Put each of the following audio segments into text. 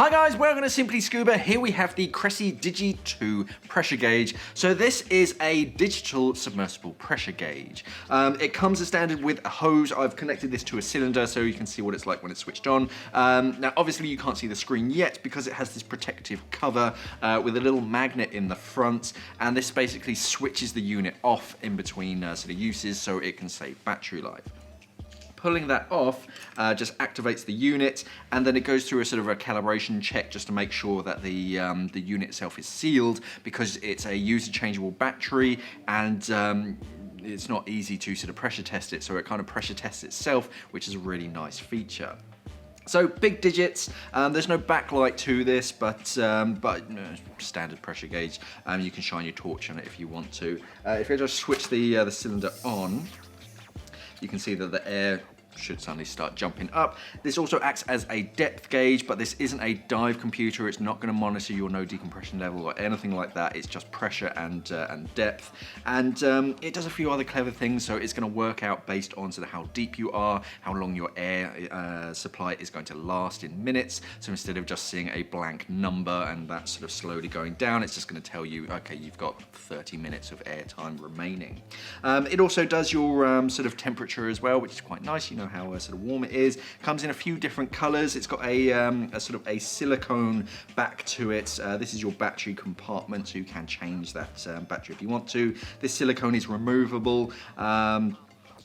Hi guys, welcome to Simply Scuba. Here we have the Cressi Digi 2 pressure gauge. So this is a digital submersible pressure gauge. It comes as standard with a hose. I've connected this to a cylinder so you can see what it's like when it's switched on. Now obviously you can't see the screen yet because it has this protective cover with a little magnet in the front, and this basically switches the unit off in between sort of uses so it can save battery life. Pulling that off just activates the unit, and then it goes through a sort of a calibration check just to make sure that the unit itself is sealed, because it's a user changeable battery, and it's not easy to sort of pressure test it, so it kind of pressure tests itself, which is a really nice feature. So big digits, there's no backlight to this, but standard pressure gauge. You can shine your torch on it if you want to. If I just switch the cylinder on, you can see that the air should suddenly start jumping up. This also acts as a depth gauge, but this isn't a dive computer. It's not going to monitor your no decompression level or anything like that. It's just pressure and depth, and it does a few other clever things. So it's going to work out based on sort of how deep you are, how long your air supply is going to last in minutes. So instead of just seeing a blank number and that sort of slowly going down, it's just going to tell you, okay, you've got 30 minutes of air time remaining. It also does your sort of temperature as well, which is quite nice. You know how sort of warm it is. Comes in a few different colors. It's got a sort of a silicone back to it. This is your battery compartment, so you can change that battery if you want to. This silicone is removable,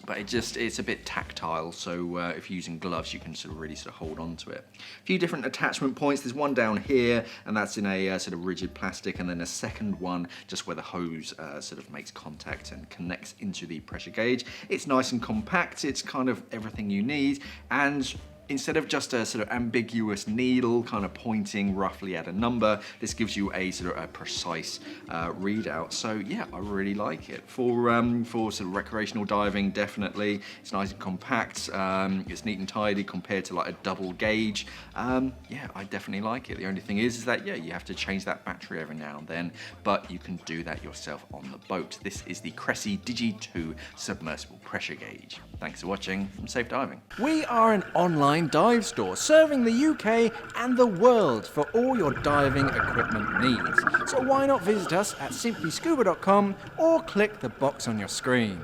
but it's a bit tactile, so if you're using gloves, you can sort of really sort of hold on to it. A few different attachment points. There's one down here, and that's in a sort of rigid plastic, and then a second one just where the hose sort of makes contact and connects into the pressure gauge. It's nice and compact. It's kind of everything you need, and instead of just a sort of ambiguous needle kind of pointing roughly at a number, this gives you a sort of a precise readout. So yeah, I really like it. For sort of recreational diving, definitely. It's nice and compact. It's neat and tidy compared to like a double gauge. Yeah, I definitely like it. The only thing is that, yeah, you have to change that battery every now and then, but you can do that yourself on the boat. This is the Cressi Digi 2 Submersible Pressure Gauge. Thanks for watching, and safe diving. We are an online dive store serving the UK and the world for all your diving equipment needs. So why not visit us at simplyscuba.com or click the box on your screen.